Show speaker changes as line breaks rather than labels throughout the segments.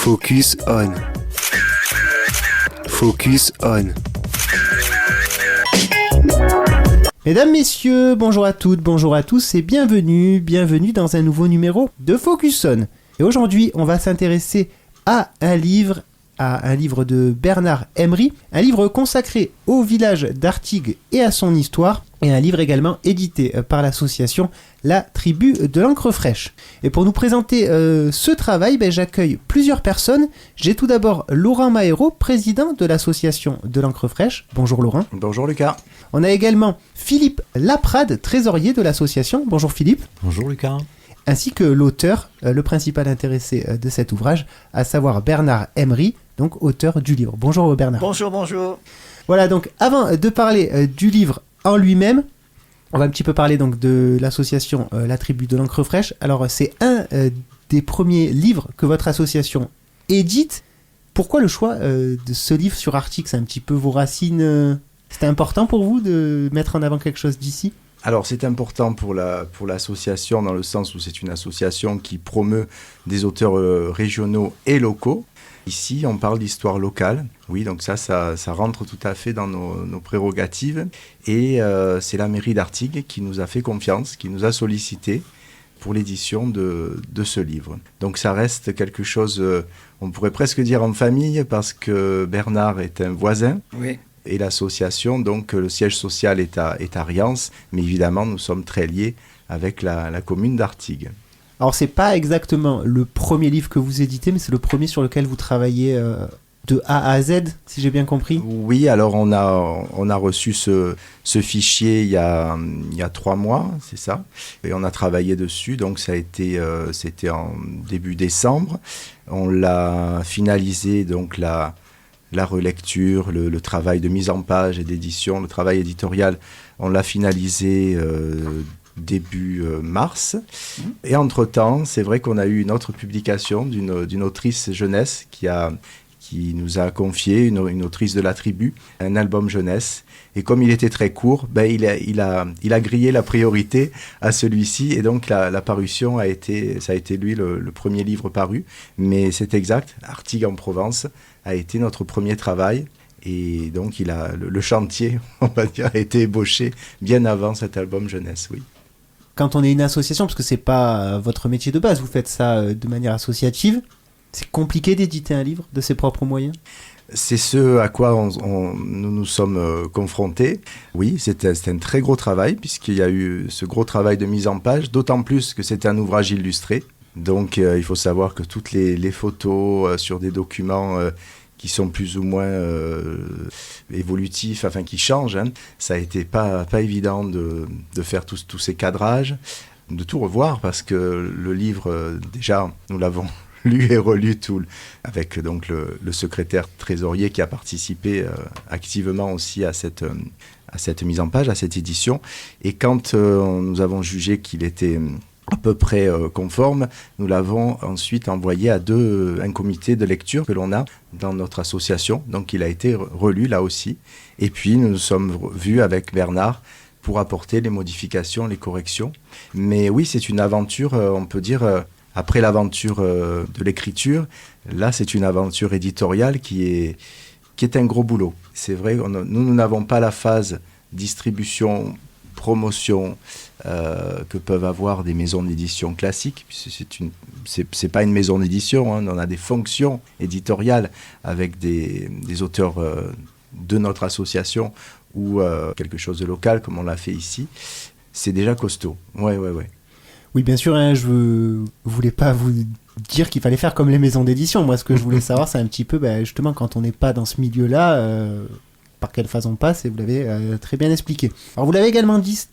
Focus on. Focus on.
Mesdames, messieurs, bonjour à toutes, bonjour à tous et bienvenue dans un nouveau numéro de Focus on. Et aujourd'hui, on va s'intéresser à un livre de Bernard Emry, un livre consacré au village d'Artigues et à son histoire, et un livre également édité par l'association La Tribu de l'Encre Fraîche. Et pour nous présenter ce travail, j'accueille plusieurs personnes. J'ai tout d'abord Laurent Mahéreau, président de l'association de l'Encre Fraîche. Bonjour Laurent.
Bonjour Lucas.
On a également Philippe Laprade, trésorier de l'association. Bonjour Philippe.
Bonjour Lucas.
Ainsi que l'auteur, le principal intéressé de cet ouvrage, à savoir Bernard Emry, donc auteur du livre. Bonjour Bernard.
Bonjour.
Voilà, donc avant de parler du livre en lui-même, on va un petit peu parler donc de l'association La Tribu de l'Encre Fraîche. Alors c'est un des premiers livres que votre association édite. Pourquoi le choix de ce livre sur Artigues? C'est un petit peu vos racines. C'était important pour vous de mettre en avant quelque chose d'ici?
Alors c'est important pour l'association dans le sens où c'est une association qui promeut des auteurs régionaux et locaux. Ici, on parle d'histoire locale. Oui, donc ça rentre tout à fait dans nos prérogatives. Et c'est la mairie d'Artigues qui nous a fait confiance, qui nous a sollicité pour l'édition de ce livre. Donc ça reste quelque chose, on pourrait presque dire en famille, parce que Bernard est un voisin.
Oui.
Et l'association, donc le siège social est à Riance, mais évidemment nous sommes très liés avec la commune d'Artigues.
Alors c'est pas exactement le premier livre que vous éditez, mais c'est le premier sur lequel vous travaillez de A à Z, si j'ai bien compris.
Oui, alors on a reçu ce fichier il y a 3 mois, c'est ça, et on a travaillé dessus, donc c'était en début décembre. On l'a finalisé, donc la relecture, le travail de mise en page et d'édition, le travail éditorial, on l'a finalisé début mars. Et entre-temps, c'est vrai qu'on a eu une autre publication d'une autrice jeunesse qui nous a confié, une autrice de la tribu, un album jeunesse. Et comme il était très court, il a grillé la priorité à celui-ci. Et donc la parution ça a été lui le premier livre paru. Mais c'est exact, Artigues en Provence a été notre premier travail. Et donc le chantier, on va dire, a été ébauché bien avant cet album jeunesse, oui.
Quand on est une association, parce que c'est pas votre métier de base, vous faites ça de manière associative, c'est compliqué d'éditer un livre de ses propres moyens?
C'est ce à quoi nous nous sommes confrontés. Oui, c'est un très gros travail, puisqu'il y a eu ce gros travail de mise en page, d'autant plus que c'est un ouvrage illustré. Donc il faut savoir que toutes les photos sur des documents qui sont plus ou moins évolutifs, enfin qui changent, ça a été pas évident de faire tous ces cadrages, de tout revoir, parce que le livre, déjà, nous l'avons lu et relu avec donc le secrétaire trésorier qui a participé activement aussi à cette mise en page, à cette édition. Et quand nous avons jugé qu'il était à peu près conforme, nous l'avons ensuite envoyé à un comité de lecture que l'on a dans notre association. Donc il a été relu là aussi. Et puis nous nous sommes vus avec Bernard pour apporter les modifications, les corrections. Mais oui, c'est une aventure, on peut dire, après l'aventure de l'écriture, là c'est une aventure éditoriale qui est un gros boulot. C'est vrai, nous n'avons pas la phase distribution, promotion que peuvent avoir des maisons d'édition classiques. C'est pas une maison d'édition, on a des fonctions éditoriales avec des auteurs de notre association ou quelque chose de local comme on l'a fait ici. C'est déjà costaud. Ouais.
Oui, bien sûr, je voulais pas vous dire qu'il fallait faire comme les maisons d'édition. Moi, ce que je voulais savoir, c'est un petit peu, justement, quand on n'est pas dans ce milieu-là, par quelle phase on passe, et vous l'avez très bien expliqué. Alors, vous l'avez également dit,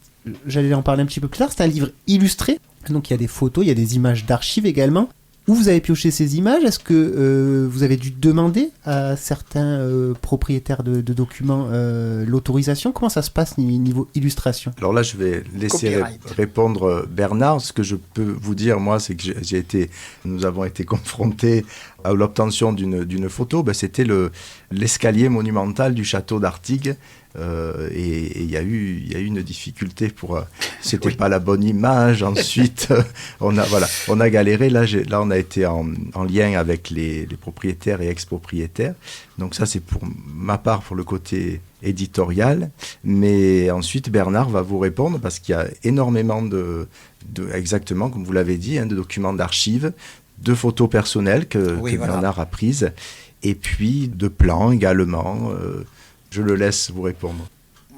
j'allais en parler un petit peu plus tard, c'est un livre illustré, donc il y a des photos, il y a des images d'archives également. Où vous avez pioché ces images? Est-ce que vous avez dû demander à certains propriétaires de documents l'autorisation? Comment ça se passe niveau illustration?
Alors là, je vais laisser répondre Bernard. Ce que je peux vous dire, moi, c'est que nous avons été confrontés à l'obtention d'une photo. C'était l'escalier monumental du château d'Artigues Et il y a eu une difficulté c'était pas la bonne image. Ensuite, on a galéré. Là, on a été en lien avec les propriétaires et ex-propriétaires. Donc ça, c'est pour ma part, pour le côté éditorial. Mais ensuite, Bernard va vous répondre parce qu'il y a énormément exactement, comme vous l'avez dit, de documents d'archives, de photos personnelles que Bernard a prises, et puis de plans également. Je le laisse vous répondre.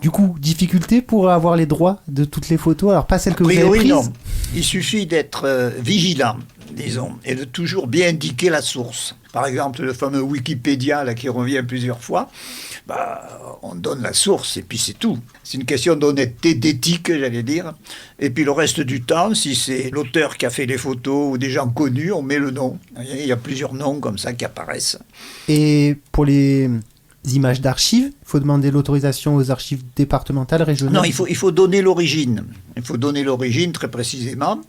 Du coup, difficulté pour avoir les droits de toutes les photos, alors pas celles que vous avez prises.
Non. Il suffit d'être vigilant, disons, et de toujours bien indiquer la source. Par exemple, le fameux Wikipédia là, qui revient plusieurs fois, on donne la source et puis c'est tout. C'est une question d'honnêteté, d'éthique, j'allais dire. Et puis le reste du temps, si c'est l'auteur qui a fait les photos ou des gens connus, on met le nom. Il y a plusieurs noms comme ça qui apparaissent.
Et pour les images d'archives, il faut demander l'autorisation aux archives départementales, régionales.
Non, il faut donner l'origine. Il faut donner l'origine très précisément.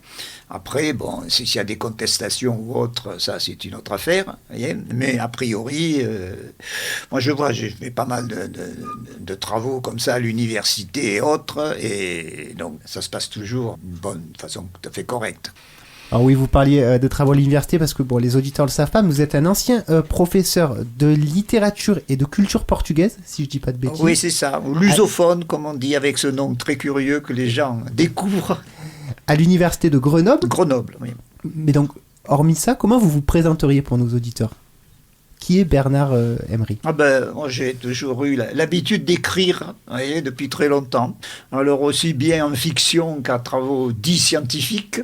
Après, s'il y a des contestations ou autres, ça c'est une autre affaire. Voyez. Mais a priori, moi j'ai fait pas mal de travaux comme ça à l'université et autres, et donc ça se passe toujours d'une bonne façon tout à fait correcte.
Alors oui, vous parliez de travaux à l'université parce que les auditeurs ne le savent pas, mais vous êtes un ancien professeur de littérature et de culture portugaise, si je ne dis pas de bêtises.
Oui, c'est ça, ou lusophone, comme on dit, avec ce nom très curieux que les gens découvrent.
À l'université de Grenoble.
Grenoble, oui.
Mais donc, hormis ça, comment vous vous présenteriez pour nos auditeurs ? Qui est Bernard Emery ?
Moi, j'ai toujours eu l'habitude d'écrire, vous voyez, depuis très longtemps. Alors aussi bien en fiction qu'à travaux dits scientifiques,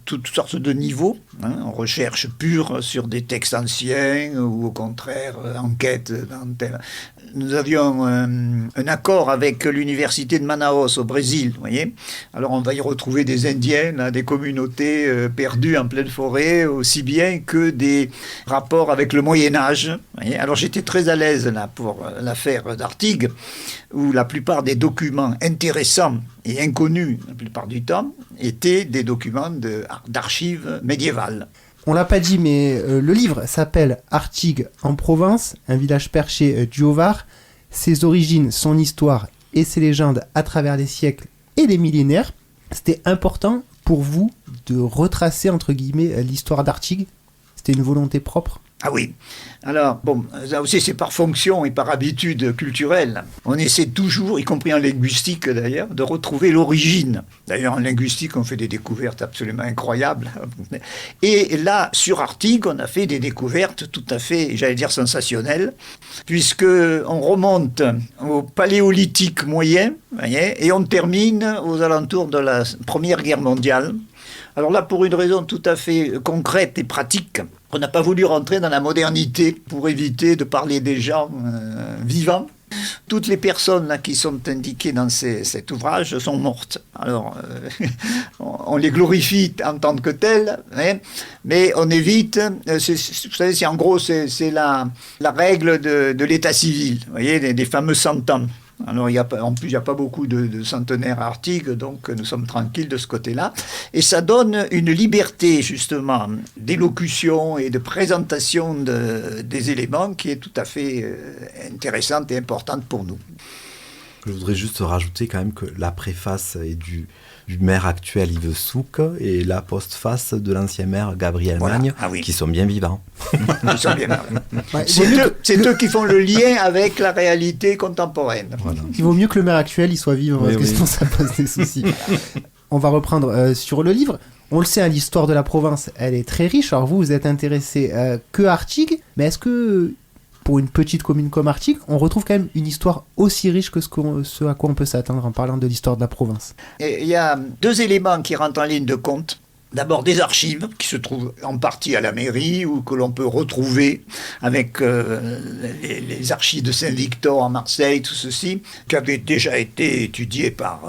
toutes sortes de niveaux, en recherche pure sur des textes anciens ou au contraire enquête dans tel. Nous avions un accord avec l'université de Manaus au Brésil, vous voyez. Alors on va y retrouver des Indiens, là, des communautés perdues en pleine forêt, aussi bien que des rapports avec le Moyen-Âge. Alors j'étais très à l'aise là pour l'affaire d'Artigue, où la plupart des documents intéressants et inconnus, la plupart du temps, étaient des documents d'archives médiévales.
On l'a pas dit, mais le livre s'appelle Artigue en Provence, un village perché du Haut-Var. Ses origines, son histoire et ses légendes à travers les siècles et les millénaires. C'était important pour vous de retracer, entre guillemets, l'histoire d'Artigue. C'était une volonté propre.
Ah oui. Alors, ça aussi c'est par fonction et par habitude culturelle. On essaie toujours, y compris en linguistique d'ailleurs, de retrouver l'origine. D'ailleurs, en linguistique, on fait des découvertes absolument incroyables. Et là, sur Artigue, on a fait des découvertes tout à fait, j'allais dire, sensationnelles, puisqu'on remonte au paléolithique moyen, voyez, et on termine aux alentours de la Première Guerre mondiale. Alors là, pour une raison tout à fait concrète et pratique, on n'a pas voulu rentrer dans la modernité pour éviter de parler des gens vivants. Toutes les personnes là, qui sont indiquées dans cet ouvrage sont mortes. Alors, on les glorifie en tant que telles, mais on évite, vous savez, en gros, c'est la règle de l'état civil, vous voyez, des fameux 100 ans. Alors, en plus, il n'y a pas beaucoup de centenaires à Artigue, donc nous sommes tranquilles de ce côté-là. Et ça donne une liberté, justement, d'élocution et de présentation des éléments qui est tout à fait intéressante et importante pour nous.
Je voudrais juste rajouter quand même que la préface est du maire actuel Yves Souk et la postface de l'ancien maire Gabriel Magne, qui sont bien vivants.
Ils sont bien vivants. C'est eux qui font le lien avec la réalité contemporaine.
Voilà. Il vaut mieux que le maire actuel il soit vivant, parce que sinon ça pose des soucis. On va reprendre sur le livre. On le sait, l'histoire de la province, elle est très riche. Alors vous êtes intéressé que à Artigue, mais est-ce que pour une petite commune comme Artigue, on retrouve quand même une histoire aussi riche que ce à quoi on peut s'attendre en parlant de l'histoire de la province?
Il y a deux éléments qui rentrent en ligne de compte. D'abord des archives qui se trouvent en partie à la mairie ou que l'on peut retrouver avec les archives de Saint-Victor à Marseille, tout ceci, qui avait déjà été étudié par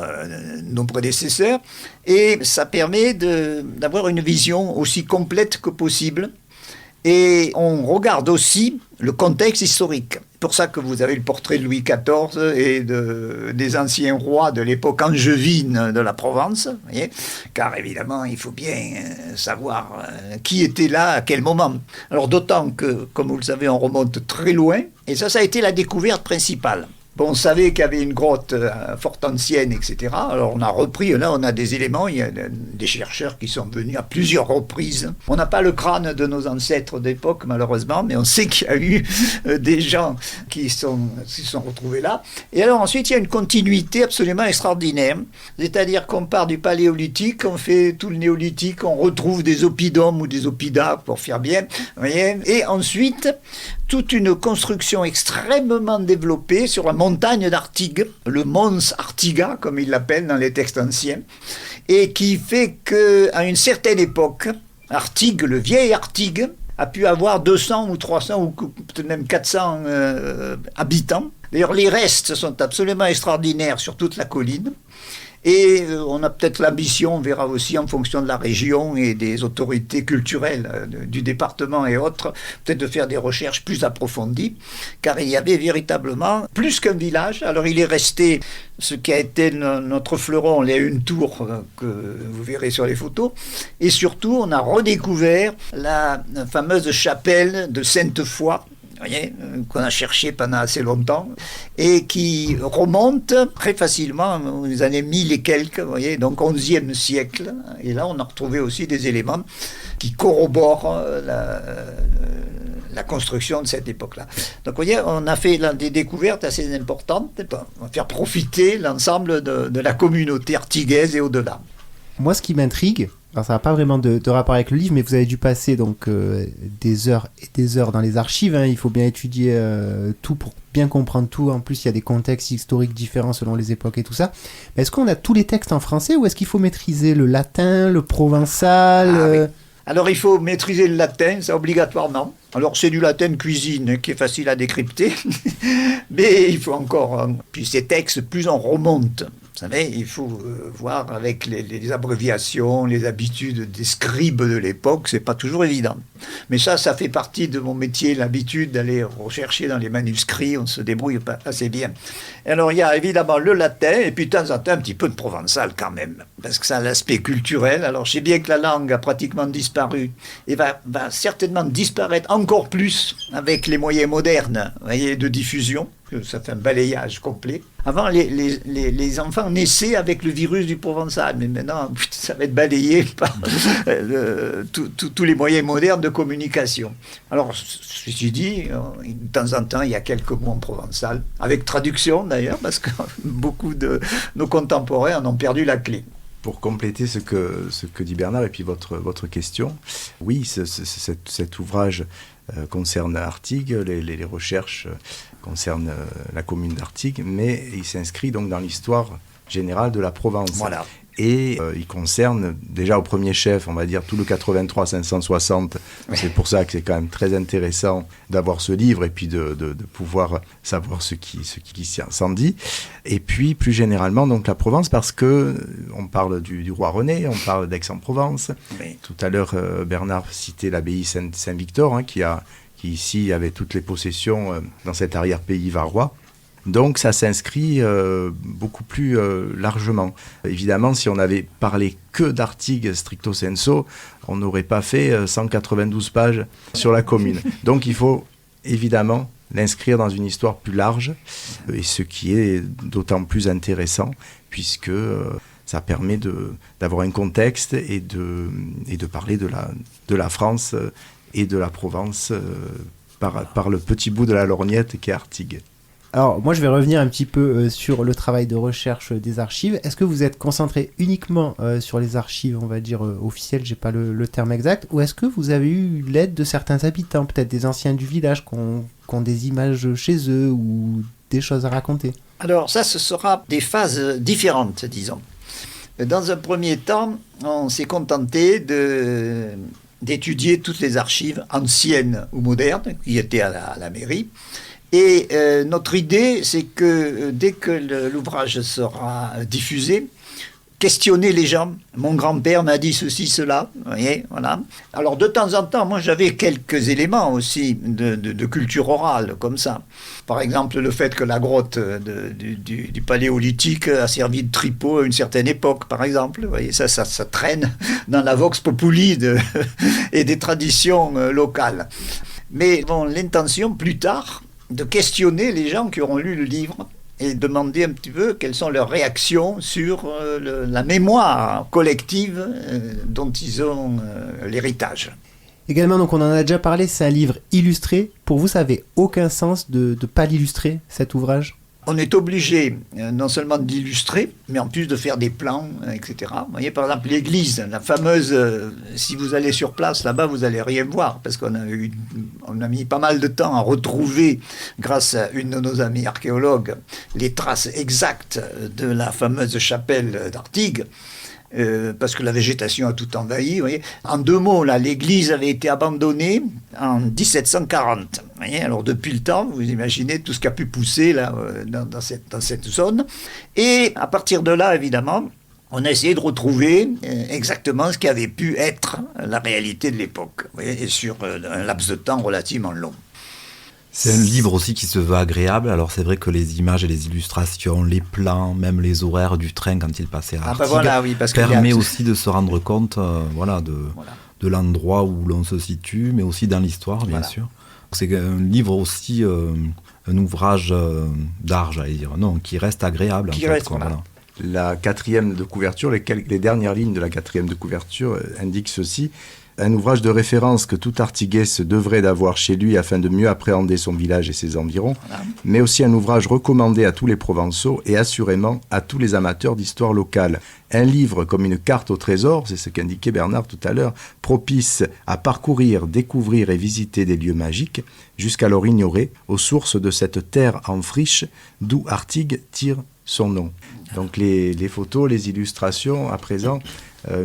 nos prédécesseurs. Et ça permet d'avoir une vision aussi complète que possible. Et on regarde aussi le contexte historique. C'est pour ça que vous avez le portrait de Louis XIV et des anciens rois de l'époque angevine de la Provence, voyez, car évidemment il faut bien savoir qui était là à quel moment. Alors d'autant que, comme vous le savez, on remonte très loin, et ça a été la découverte principale. On savait qu'il y avait une grotte fort ancienne, etc. Alors on a repris, là on a des éléments, il y a des chercheurs qui sont venus à plusieurs reprises. On n'a pas le crâne de nos ancêtres d'époque malheureusement, mais on sait qu'il y a eu des gens qui se sont retrouvés là. Et alors ensuite il y a une continuité absolument extraordinaire, c'est-à-dire qu'on part du paléolithique, on fait tout le néolithique, on retrouve des oppidums ou des oppidas pour faire bien, vous voyez, et ensuite toute une construction extrêmement développée sur la montagne d'Artigue, le Mons Artiga, comme ils l'appellent dans les textes anciens, et qui fait qu'à une certaine époque, Artigue, le vieil Artigue, a pu avoir 200 ou 300 ou peut-être même 400 habitants. D'ailleurs, les restes sont absolument extraordinaires sur toute la colline. Et on a peut-être l'ambition, on verra aussi en fonction de la région et des autorités culturelles du département et autres, peut-être de faire des recherches plus approfondies, car il y avait véritablement plus qu'un village. Alors il est resté ce qui a été notre fleuron, il y a une tour que vous verrez sur les photos, et surtout on a redécouvert la fameuse chapelle de Sainte-Foy, qu'on a cherché pendant assez longtemps et qui remonte très facilement aux années 1000 et quelques, donc 11e siècle. Et là, on a retrouvé aussi des éléments qui corroborent la construction de cette époque-là. Donc, vous voyez, on a fait des découvertes assez importantes. On va faire profiter l'ensemble de la communauté artiguaise et au-delà.
Moi, ce qui m'intrigue, alors ça n'a pas vraiment de rapport avec le livre, mais vous avez dû passer donc des heures et des heures dans les archives. Il faut bien étudier tout pour bien comprendre tout. En plus, il y a des contextes historiques différents selon les époques et tout ça. Mais est-ce qu'on a tous les textes en français ou est-ce qu'il faut maîtriser le latin, le provençal
oui. Alors, il faut maîtriser le latin, ça obligatoirement. Alors, c'est du latin cuisine qui est facile à décrypter, mais il faut encore... Puis ces textes, plus on remonte, vous savez, il faut voir avec les abréviations, les habitudes des scribes de l'époque, c'est pas toujours évident. Mais ça fait partie de mon métier, l'habitude d'aller rechercher dans les manuscrits, on se débrouille assez bien. Alors il y a évidemment le latin, et puis de temps en temps un petit peu de provençal quand même, parce que ça a l'aspect culturel. Alors je sais bien que la langue a pratiquement disparu, et va certainement disparaître encore plus avec les moyens modernes, vous voyez, de diffusion. Ça fait un balayage complet. Avant, les enfants naissaient avec le virus du provençal, mais maintenant, ça va être balayé par tous les moyens modernes de communication. Alors, ceci dit, de temps en temps, il y a quelques mots en provençal, avec traduction d'ailleurs, parce que beaucoup de nos contemporains en ont perdu la clé.
Pour compléter ce que dit Bernard et puis votre question, oui, cet ouvrage concerne Artigues, les recherches concernent la commune d'Artigues, mais il s'inscrit donc dans l'histoire générale de la Provence.
Voilà.
Et il concerne déjà au premier chef, on va dire, tout le 83-560. Oui. C'est pour ça que c'est quand même très intéressant d'avoir ce livre et puis de pouvoir savoir ce qui s'en dit. Et puis, plus généralement, donc la Provence, parce que on parle du roi René, on parle d'Aix-en-Provence. Oui. Tout à l'heure, Bernard citait l'abbaye Saint-Victor, qui ici avait toutes les possessions dans cet arrière-pays varois. Donc ça s'inscrit beaucoup plus largement. Évidemment, si on avait parlé que d'Artigues stricto sensu, on n'aurait pas fait 192 pages sur la commune. Donc il faut évidemment l'inscrire dans une histoire plus large, et ce qui est d'autant plus intéressant, puisque ça permet d'avoir un contexte et de parler de la France et de la Provence par le petit bout de la lorgnette qu'est Artigues.
Alors, moi, je vais revenir un petit peu sur le travail de recherche des archives. Est-ce que vous êtes concentré uniquement sur les archives, on va dire, officielles, j'ai pas le terme exact, ou est-ce que vous avez eu l'aide de certains habitants, peut-être des anciens du village, qui ont des images chez eux ou des choses à raconter?
Alors, ça, ce sera des phases différentes, disons. Dans un premier temps, on s'est contenté d'étudier toutes les archives anciennes ou modernes qui étaient à la mairie. Et notre idée, c'est que dès que l'ouvrage sera diffusé, questionner les gens. Mon grand-père m'a dit ceci, cela, vous voyez, voilà. Alors de temps en temps, moi j'avais quelques éléments aussi de culture orale, comme ça. Par exemple, le fait que la grotte du paléolithique a servi de tripot à une certaine époque, par exemple. Vous voyez, ça traîne dans la vox populi et des traditions locales. Mais bon, l'intention, plus tard, de questionner les gens qui auront lu le livre et demander un petit peu quelles sont leurs réactions sur la mémoire collective dont ils ont l'héritage.
Également, donc on en a déjà parlé, c'est un livre illustré. Pour vous, ça n'avait aucun sens de ne pas l'illustrer, cet ouvrage ?
On est obligé non seulement d'illustrer, mais en plus de faire des plans, etc. Vous voyez, par exemple, l'église, la fameuse, si vous allez sur place, là-bas, vous n'allez rien voir, parce qu'on a mis pas mal de temps à retrouver, grâce à une de nos amies archéologues, les traces exactes de la fameuse chapelle d'Artigues. Parce que la végétation a tout envahi. Vous voyez. En 2 mots, là, l'église avait été abandonnée en 1740. Vous voyez. Alors depuis le temps, vous imaginez tout ce qui a pu pousser là, dans cette zone. Et à partir de là, évidemment, on a essayé de retrouver exactement ce qui avait pu être la réalité de l'époque, vous voyez, et sur un laps de temps relativement long.
C'est un livre aussi qui se veut agréable. Alors c'est vrai que les images et les illustrations, les plans, même les horaires du train quand il passait à Artigues,
oui, parce
permet aussi de se rendre compte de l'endroit où l'on se situe, mais aussi dans l'histoire, bien sûr. C'est un livre aussi, un ouvrage d'art, j'allais dire, non, qui reste agréable.
La 4e de couverture, les dernières lignes de la 4e de couverture indiquent ceci. Un ouvrage de référence que tout Artiguais se devrait d'avoir chez lui afin de mieux appréhender son village et ses environs, mais aussi un ouvrage recommandé à tous les Provençaux et assurément à tous les amateurs d'histoire locale. Un livre comme une carte au trésor, c'est ce qu'indiquait Bernard tout à l'heure, propice à parcourir, découvrir et visiter des lieux magiques, jusqu'alors ignorés, aux sources de cette terre en friche d'où Artigues tire son nom. Donc les photos, les illustrations, à présent,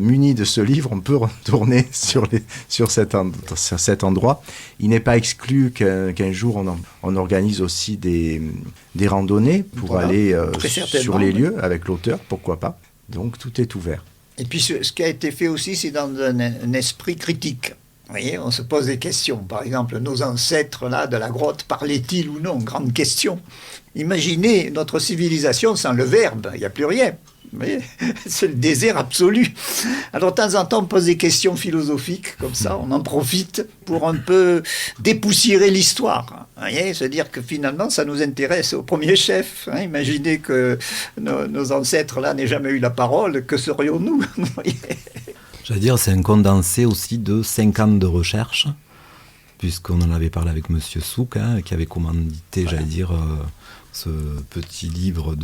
munis de ce livre, on peut retourner sur cet endroit. Il n'est pas exclu qu'un jour on organise aussi des randonnées pour aller sur les lieux avec l'auteur, pourquoi pas. Donc tout est ouvert.
Et puis ce qui a été fait aussi, c'est dans un esprit critique. Vous voyez, on se pose des questions. Par exemple, nos ancêtres là, de la grotte parlaient-ils ou non? Grande question. Imaginez notre civilisation sans le verbe, il n'y a plus rien. Vous voyez, c'est le désert absolu. Alors de temps en temps, on pose des questions philosophiques, comme ça, on en profite pour un peu dépoussiérer l'histoire. Vous voyez, c'est-à-dire que finalement, ça nous intéresse au premier chef. Imaginez que nos ancêtres là n'aient jamais eu la parole, que serions-nous?
J'allais dire, c'est un condensé aussi de 5 ans de recherche, puisqu'on en avait parlé avec Monsieur Souk, qui avait commandité, j'allais dire, ce petit livre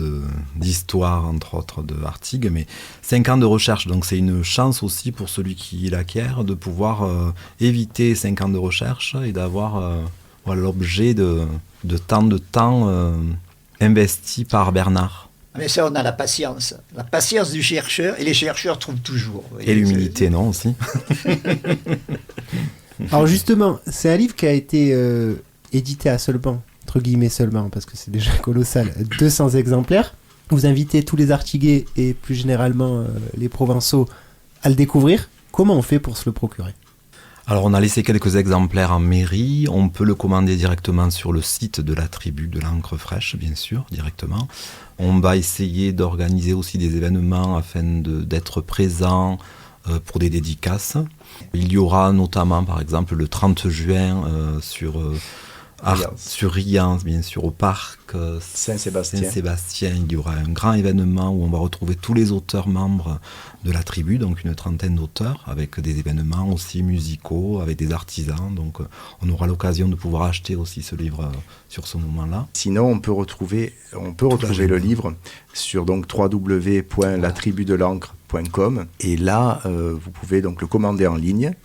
d'histoire, entre autres, de Artigues, mais 5 ans de recherche, donc c'est une chance aussi pour celui qui l'acquiert de pouvoir éviter 5 ans de recherche et d'avoir l'objet de tant de temps investi par Bernard.
Mais ça, on a la patience du chercheur, et les chercheurs trouvent toujours. Voyez,
et l'humilité, non, aussi.
Alors justement, c'est un livre qui a été édité à seulement, entre guillemets seulement, parce que c'est déjà colossal, 200 exemplaires. Vous invitez tous les Artiguais et plus généralement les Provençaux à le découvrir. Comment on fait pour se le procurer ?
Alors on a laissé quelques exemplaires en mairie, on peut le commander directement sur le site de la tribu de l'Ancre Fraîche, bien sûr, directement. On va essayer d'organiser aussi des événements afin d'être présent pour des dédicaces. Il y aura notamment, par exemple, le 30 juin sur Rians, bien sûr, au parc Saint-Sébastien. Il y aura un grand événement où on va retrouver tous les auteurs membres de la tribu, donc une 30aine d'auteurs, avec des événements aussi musicaux, avec des artisans. Donc on aura l'occasion de pouvoir acheter aussi ce livre sur ce moment-là.
Sinon, on peut retrouver le livre sur donc www.latribudelancre.com et là, vous pouvez donc le commander en ligne.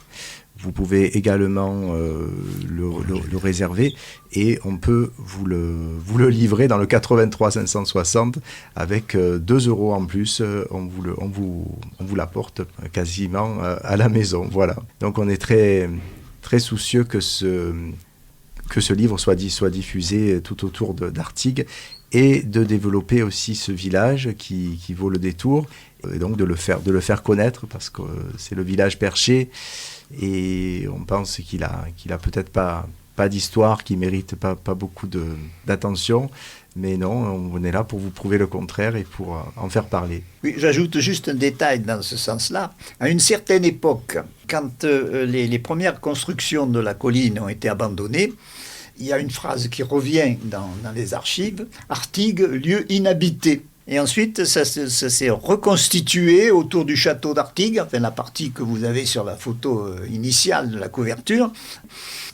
Vous pouvez également le réserver et on peut vous le livrer dans le 83 560 avec 2 € en plus. On vous l'apporte quasiment à la maison. Voilà. Donc on est très, très soucieux que ce livre soit diffusé tout autour d'Artigues et de développer aussi ce village qui vaut le détour et donc de le faire connaître parce que c'est le village perché. Et on pense qu'il a peut-être pas d'histoire, qui mérite pas beaucoup d'attention, mais non, on est là pour vous prouver le contraire et pour en faire parler.
Oui, j'ajoute juste un détail dans ce sens-là. À une certaine époque, quand les premières constructions de la colline ont été abandonnées, il y a une phrase qui revient dans les archives, Artigues, lieu inhabité. Et ensuite, ça s'est reconstitué autour du château d'Artigues, enfin la partie que vous avez sur la photo initiale de la couverture,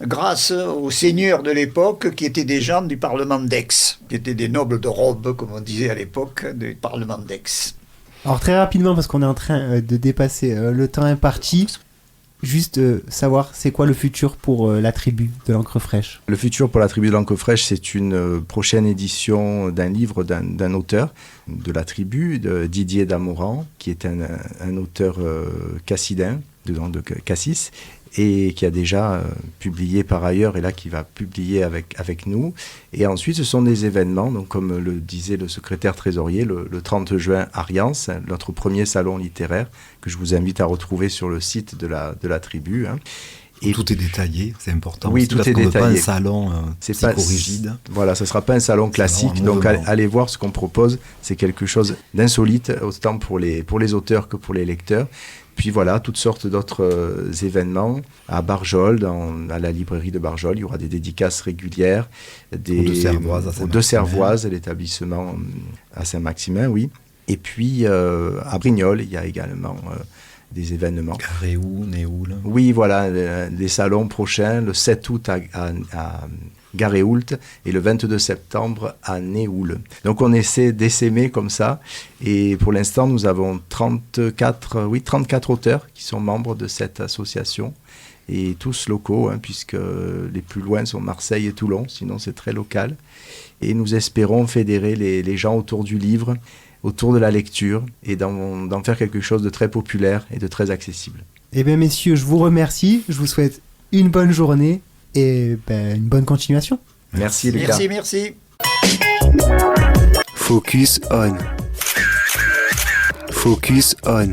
grâce aux seigneurs de l'époque qui étaient des gens du Parlement d'Aix, qui étaient des nobles de robe, comme on disait à l'époque, du Parlement d'Aix.
Alors très rapidement, parce qu'on est en train de dépasser le temps imparti, juste savoir c'est quoi le futur pour la tribu de l'encre fraîche.
Le futur pour la tribu de l'encre fraîche, c'est une prochaine édition d'un livre d'un auteur de la tribu, de Didier Damoran, qui est un auteur cassidin, de Cassis, et qui a déjà publié par ailleurs, et là qui va publier avec nous. Et ensuite, ce sont des événements, donc comme le disait le secrétaire trésorier, le 30 juin à Riance, notre premier salon littéraire, que je vous invite à retrouver sur le site de la tribu. Hein.
Et tout est détaillé, c'est important.
Oui, tout est détaillé.
Pas un salon psychorigide.
Voilà, ce ne sera pas un salon classique, donc allez voir ce qu'on propose. C'est quelque chose d'insolite, autant pour les auteurs que pour les lecteurs. Puis voilà, toutes sortes d'autres événements. À Barjol, à la librairie de Barjol, il y aura des dédicaces régulières.
Aux Deux
Servoises, l'établissement à Saint-Maximin, oui. Et puis à Brignoles, il y a également des événements.
Garéoul, Néoul.
Oui, voilà, des salons prochains, le 7 août à Garéoult et le 22 septembre à Néoul. Donc on essaie d'essaimer comme ça, et pour l'instant nous avons 34 auteurs qui sont membres de cette association, et tous locaux, hein, puisque les plus loin sont Marseille et Toulon, sinon c'est très local. Et nous espérons fédérer les gens autour du livre, autour de la lecture, et d'en faire quelque chose de très populaire et de très accessible.
Eh bien messieurs, je vous remercie, je vous souhaite une bonne journée et une bonne continuation.
Merci Lucas.
Merci.
Focus on. Focus on.